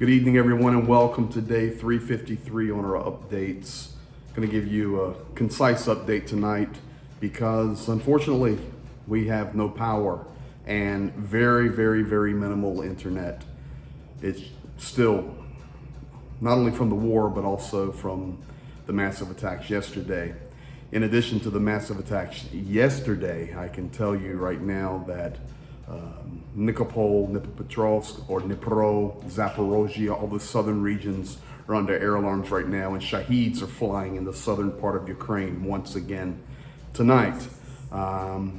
Good evening, everyone, and welcome to day 353 on our updates. Going to give you a concise update tonight because, unfortunately, we have no power and very minimal internet. It's still not only from the war, but also from the massive attacks yesterday. In addition to the massive attacks yesterday, I can tell you right now that Nikopol, Dnipropetrovsk, or Dnipro, Zaporozhye, all the southern regions are under air alarms right now, and Shaheeds are flying in the southern part of Ukraine once again tonight.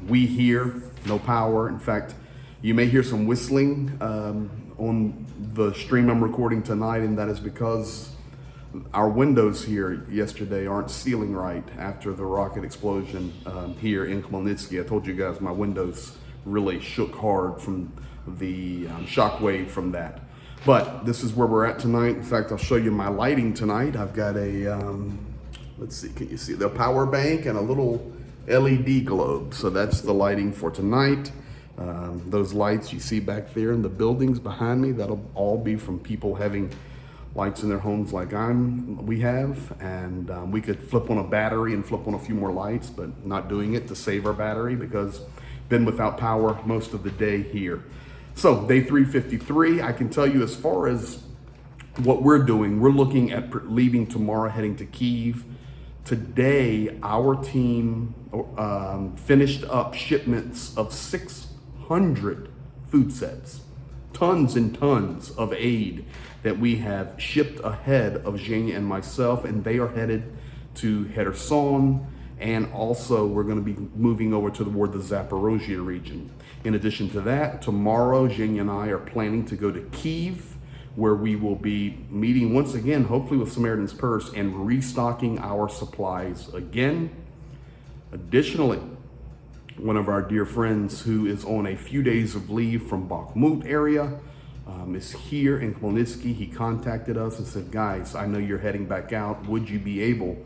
We hear no power. In fact, you may hear some whistling on the stream I'm recording tonight, and that is because our windows here yesterday aren't sealing right after the rocket explosion here in Khmelnytsky. I told you guys my windows really shook hard from the shockwave from that. But this is where we're at tonight. In fact, I'll show you my lighting tonight. I've got a, let's see, can you see the power bank and a little LED globe. So that's the lighting for tonight. Those lights you see back there in the buildings behind me, that'll all be from people having lights in their homes like we have, and we could flip on a battery and flip on a few more lights, but not doing it to save our battery because been without power most of the day here. So day 353, I can tell you as far as what we're doing, we're looking at leaving tomorrow, heading to Kyiv. Today, our team finished up shipments of 600 food sets, tons and tons of aid that we have shipped ahead of Zhenya and myself, and they are headed to Kherson, and also we're going to be moving over toward the Zaporozhye region. In addition to that, tomorrow Zhenya and I are planning to go to Kyiv, where we will be meeting once again, hopefully with Samaritan's Purse, and restocking our supplies again. Additionally, one of our dear friends who is on a few days of leave from Bakhmut area is here in Khmelnytsky. He contacted us and said, guys, I know you're heading back out. Would you be able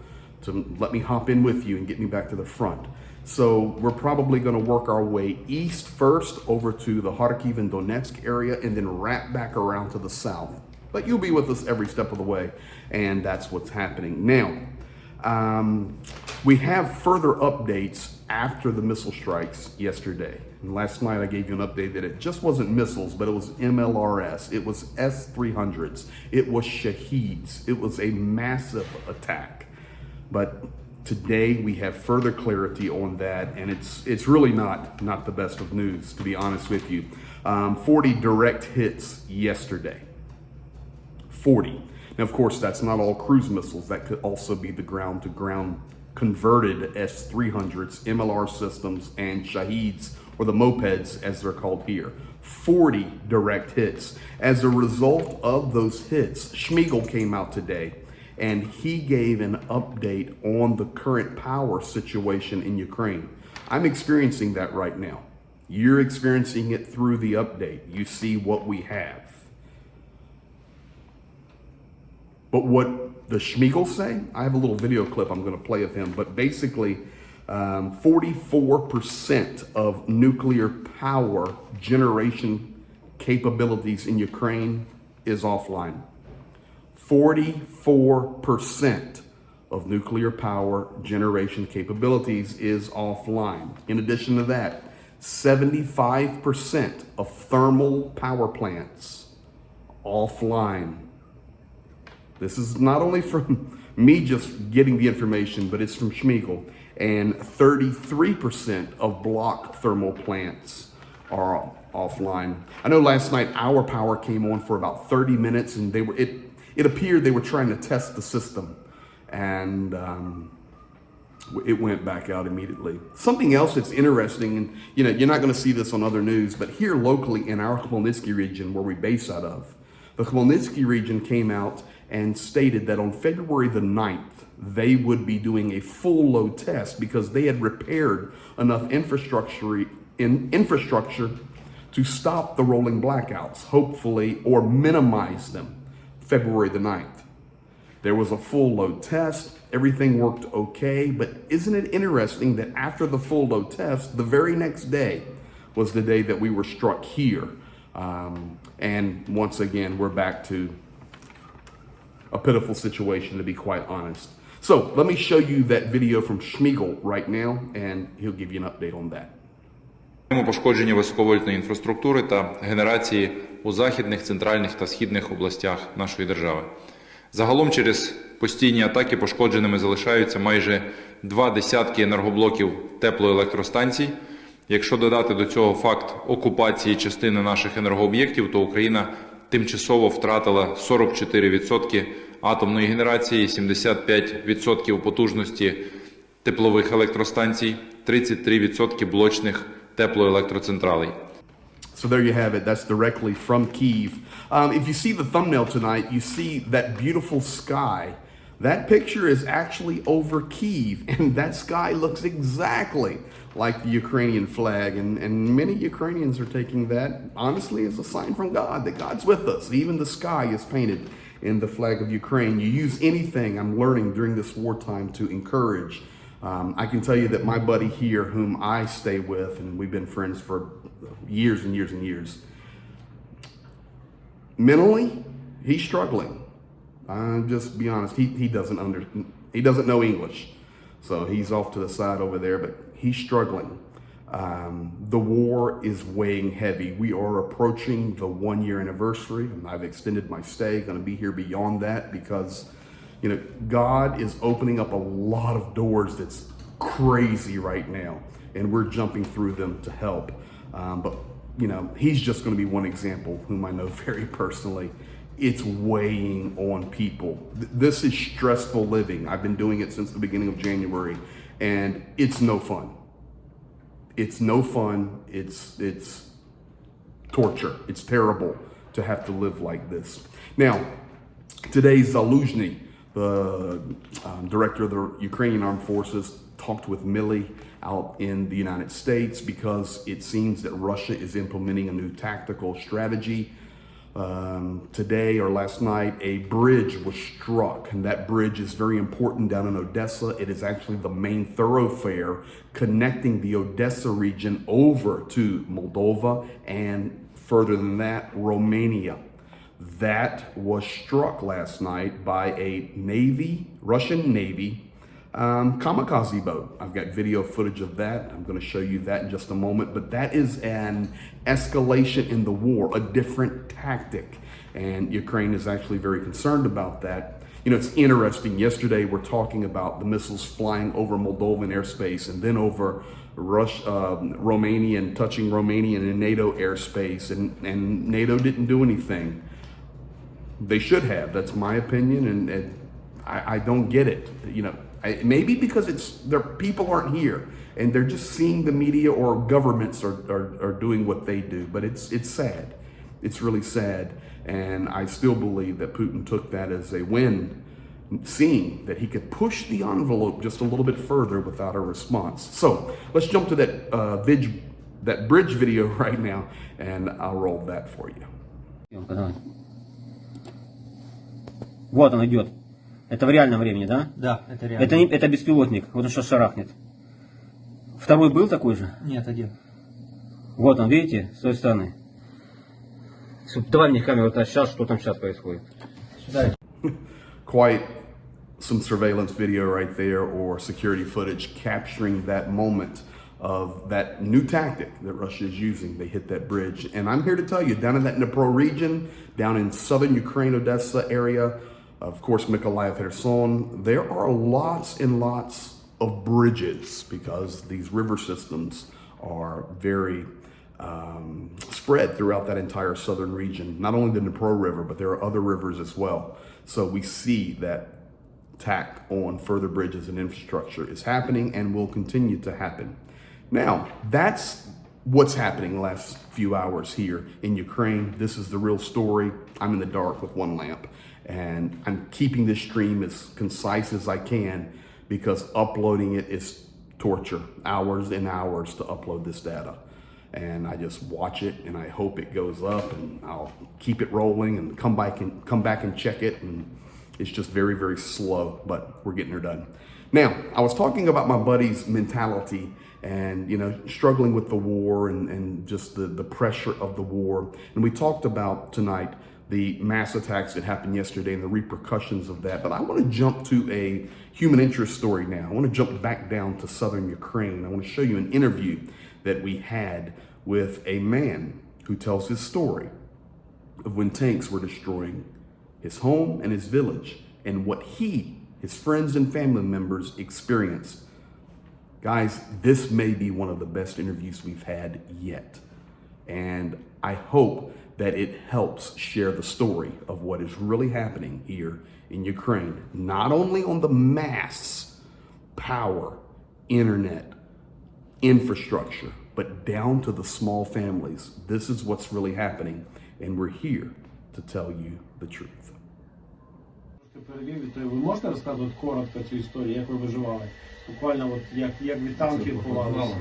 to let me hop in with you and get me back to the front? So we're probably going to work our way east first over to the Kharkiv and Donetsk area and then wrap back around to the south. But you'll be with us every step of the way, and that's what's happening. Now, we have further updates after the missile strikes yesterday. And last night I gave you an update that it just wasn't missiles, but it was MLRS, it was S-300s, it was Shaheeds, it was a massive attack. But today we have further clarity on that, and it's really not the best of news, to be honest with you. 40 direct hits yesterday. 40. Now, of course, that's not all cruise missiles. That could also be the ground-to-ground converted S-300s, MLR systems, and Shaheeds, or the mopeds as they're called here. 40 direct hits. As a result of those hits, Schmiegel came out today and he gave an update on the current power situation in Ukraine. I'm experiencing that right now. You're experiencing it through the update. You see what we have. But what the Schmiegel say, I have a little video clip I'm going to play of him, but basically 44% of nuclear power generation capabilities in Ukraine is offline. 44% of nuclear power generation capabilities is offline. In addition to that, 75% of thermal power plants offline. This is not only from me just getting the information, but it's from Schmiegel. And 33% of block thermal plants are offline. I know last night our power came on for about 30 minutes, and it appeared they were trying to test the system, and it went back out immediately. Something else that's interesting, and you're not going to see this on other news, but here locally in our Khmelnytsky region, where we base out of, the Khmelnytsky region came out and stated that on February the 9th, they would be doing a full load test because they had repaired enough infrastructure to stop the rolling blackouts, hopefully, or minimize them. February the 9th. There was a full load test. Everything worked okay, but isn't it interesting that after the full load test, the very next day was the day that we were struck here. And once again, we're back to a pitiful situation, to be quite honest. So let me show you that video from Schmiegel right now, and he'll give you an update on that. Пошкодження високовольтної інфраструктури та генерації у західних, центральних та східних областях нашої держави. Загалом через постійні атаки пошкодженими залишаються майже 2 десятки енергоблоків теплоелектростанцій. Якщо додати до цього факт окупації частини наших енергооб'єктів, то Україна тимчасово втратила 44% атомної генерації, 75% потужності теплових електростанцій, 33% блочних теплоелектроцентралей. So there you have it. That's directly from Kyiv. If you see the thumbnail tonight, you see that beautiful sky. That picture is actually over Kyiv, and that sky looks exactly like the Ukrainian flag. And many Ukrainians are taking that, honestly, as a sign from God, that God's with us. Even the sky is painted in the flag of Ukraine. You use anything, I'm learning during this wartime, to encourage. I can tell you that my buddy here, whom I stay with, and we've been friends for years and years and years, mentally, he's struggling. Just be honest, he doesn't know English, so he's off to the side over there, but he's struggling. The war is weighing heavy. We are approaching the 1-year anniversary, and I've extended my stay, going to be here beyond that, because you know, God is opening up a lot of doors that's crazy right now, and we're jumping through them to help. But, you know, he's just going to be one example, whom I know very personally. It's weighing on people. This is stressful living. I've been doing it since the beginning of January, and it's no fun. It's no fun. It's torture. It's terrible to have to live like this. Now, today, Zaluzhny, the director of the Ukrainian Armed Forces, talked with Milley out in the United States because it seems that Russia is implementing a new tactical strategy. Today or last night, a bridge was struck, and that bridge is very important down in Odessa. It is actually the main thoroughfare connecting the Odessa region over to Moldova and further than that, Romania. That was struck last night by a Russian Navy kamikaze boat. I've got video footage of that. I'm going to show you that in just a moment. But that is an escalation in the war, a different tactic. And Ukraine is actually very concerned about that. You know, it's interesting. Yesterday, we're talking about the missiles flying over Moldovan airspace and then over Romania and touching Romanian and NATO airspace. And NATO didn't do anything. They should have. That's my opinion, and I don't get it. You know, maybe because their people aren't here, and they're just seeing the media or governments are doing what they do. But it's sad. It's really sad, and I still believe that Putin took that as a win, seeing that he could push the envelope just a little bit further without a response. So let's jump to that bridge video right now, and I'll roll that for you. Вот он идет. Это в реальном времени, да? Да, это реально. Это беспилотник. Вот он сейчас шарахнет. Второй был такой же? Нет, один. Вот он, видите, с той стороны. Давай мне камеру сейчас, что там сейчас происходит. Сюда. Quite some surveillance video right there, or security footage capturing that moment of that new tactic that Russia is using. They hit that bridge. And I'm here to tell you, down in that Dnipro region, down in southern Ukraine, Odessa area, of course, Mykolaiv, Kherson, there are lots and lots of bridges because these river systems are very spread throughout that entire southern region. Not only the Dnipro River, but there are other rivers as well. So we see that attack on further bridges and infrastructure is happening and will continue to happen. Now, that's what's happening the last few hours here in Ukraine. This is the real story. I'm in the dark with one lamp, and I'm keeping this stream as concise as I can because uploading it is torture, hours and hours to upload this data. And I just watch it and I hope it goes up, and I'll keep it rolling and come back and check it. And it's just very, very slow, but we're getting her done. Now, I was talking about my buddy's mentality and, you know, struggling with the war and just the pressure of the war. And we talked about tonight the mass attacks that happened yesterday and the repercussions of that. But I want to jump to a human interest story now. I want to jump back down to southern Ukraine. I want to show you an interview that we had with a man who tells his story of when tanks were destroying his home and his village and what he, his friends and family members experienced. Guys, this may be one of the best interviews we've had yet. And I hope that it helps share the story of what is really happening here in Ukraine, not only on the mass power, internet, infrastructure, but down to the small families. This is what's really happening, and we're here to tell you the truth. Ви можете розказати коротко цю історію, як ви виживали? Буквально от як від танків ховалися?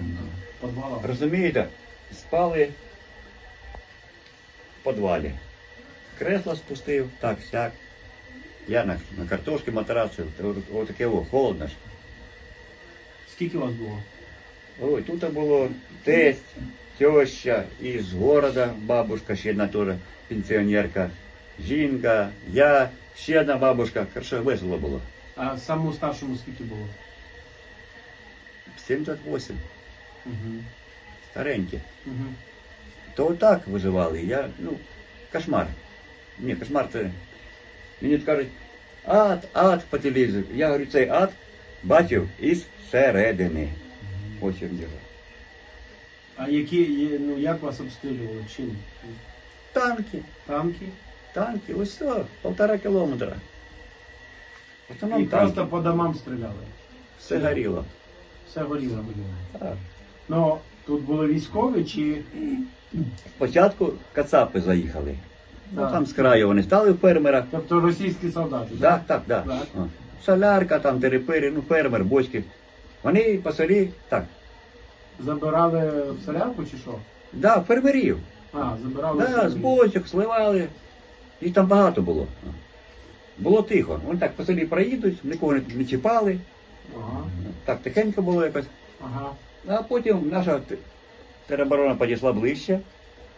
В підвалах. Розумієте, спали в підвалі. Кресло спустив, так, сяк. Я на картошки матрацу, отаке холодно ж. Скільки вас було? Ой, тут було тесть, теща, із города, бабушка, ще одна теж пенсіонерка, жінка, я, ще одна бабушка. Хорошо, весело було. А самому старшому скільки було? 78, Угу. старенькі. Угу. То так виживали. Я, кошмар. Ні, кошмар це. Мені кажуть, ад по телевізору. Я говорю, цей ад бачив із середини. Ось він діло. А як вас обстрілювали? Чим? Танки, Танки? ось все, 1,5 кілометра. В І основному просто танки. по домам стріляли? Все горіло. Все горіло? Так. Ну, тут були військові чи... Спочатку кацапи заїхали. Так. Там з краю вони стали в фермера. Тобто російські солдати? Так. Так. О. Солярка, там терепири, фермер, бочки. Вони по селі, так. Забирали в солярку чи що? Да, фермерів. Забирали в Да, солярку. з бочок сливали. Їх там багато було. Було тихо. Вони так по селі проїдуть, нікого не чіпали. Ага. Так тихенько було якось. Ага. А потім наша тероборона підійшла ближче.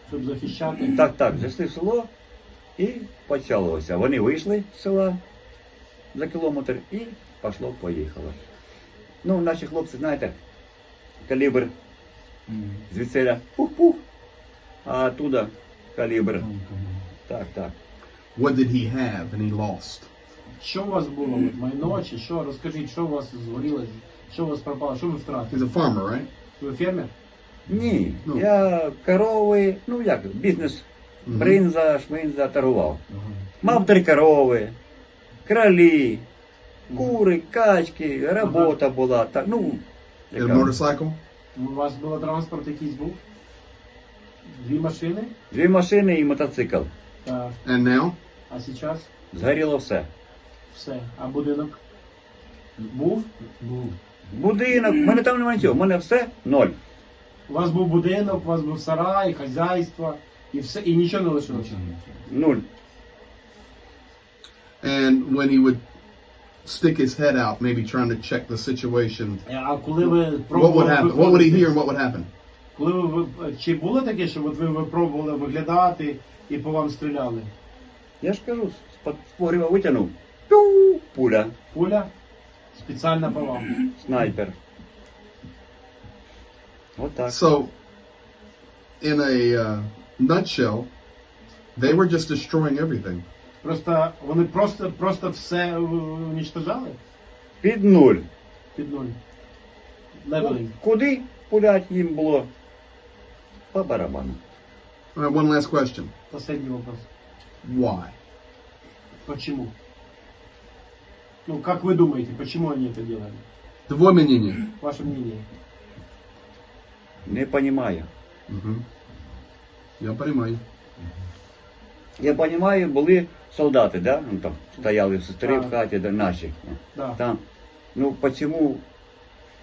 Щоб захищати? Так, зайшли в село і почалося. Вони вийшли з села за кілометр і поїхало. Наші хлопці, знаєте, калібр звідсіля пух-пух, а оттуда калібр. Так. What did he have and he lost? Що у вас було? Майно чи що? Розкажіть, що у вас згоріло, що у вас пропало, що ви втратили? He's a farmer, right? Ви фермер? Ні, я корови, бізнес, бринза, шминза торгував. Мав 3 корови, кролі, кури, качки, робота була. Так, You had a яка? motorcycle? У вас був транспорт якийсь був? 2 машини? 2 машини і мотоцикл. Так. And now? А зараз? Згоріло все. Все. А будинок? Був? Був. Будинок, в мене там немає нічого, в мене все 0. У вас був будинок, у вас був сарай, хазяйство, і все, і нічого не лишилося? 0. And when he would stick his head out, maybe trying to check the situation, А коли ви what would пробували happen? What would he hear and what would happen? Коли чи було таке, що ви пробували виглядати і по вам стріляли? Я ж кажу, з погріба витягнув. Пуля, Пуля? Спеціально по вам? снайпер. Отак. So, in a nutshell, they were just destroying everything. Просто вони просто все уничтожали? Під 0. Під нуль. Левелінг. Куди пулять їм було? По барабану. All right, one last question. Последний вопрос. Why? Почему? Как вы думаете, почему они это делали? Твое мнение. Ваше мнение? Не розумію. Я понимаю. Я розумію, були солдати, да? Там стояли сестри в Так. хаті, да, наші. Да. Там, почему,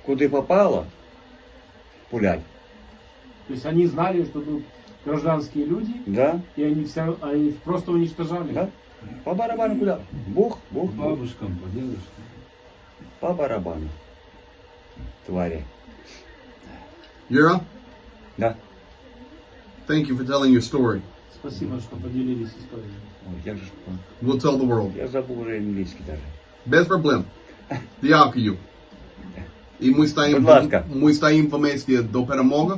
куди попало, пулять, То есть они знали, что тут гражданские люди, да? и они просто уничтожали? Да? По барабану куди? Бух. Бабушкам, по дедушкам. По барабану. Тварі. Yura, Да. thank you for telling your story. Спасибо, что поделились историей. Ой, як же ж, We'll tell the world. я забув вже англійський даже. Без проблем. Дякую. І ми Будь ласка. стоїмо по-мейськи до перемоги.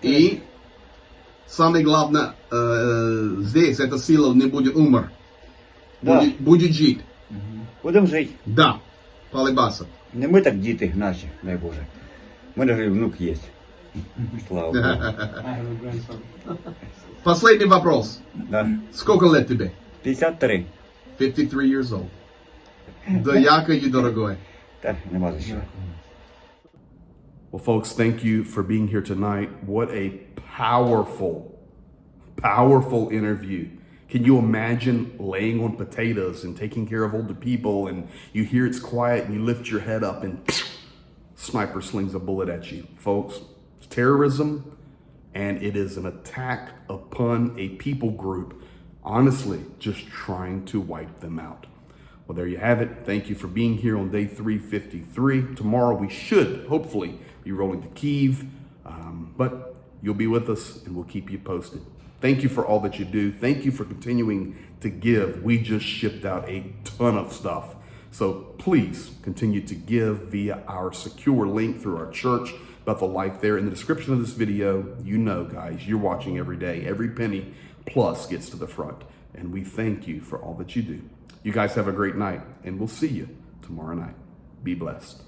І самое главное, здесь эта сила не будет умер. Да. Будет жить. Будемо жити. Да. Палибаса. Не ми так діти наші, дай Боже. У мене вже внук є. Слава Богу. I have a grandson. Последний вопрос. Да. Сколько лет тебе? 53. 53 years old. Дякую, дорогой. Та нема за що. Well, folks, thank you for being here tonight. What a powerful interview. Can you imagine laying on potatoes and taking care of older people, and you hear it's quiet and you lift your head up and sniper slings a bullet at you? Folks, it's terrorism, and it is an attack upon a people group, honestly, just trying to wipe them out. Well, there you have it. Thank you for being here on day 353. Tomorrow we should, hopefully, be rolling to Kyiv, but you'll be with us and we'll keep you posted. Thank you for all that you do. Thank you for continuing to give. We just shipped out a ton of stuff. So please continue to give via our secure link through our church, Bethel Life there. In the description of this video, you know, guys, you're watching every day. Every penny plus gets to the front. And we thank you for all that you do. You guys have a great night, and we'll see you tomorrow night. Be blessed.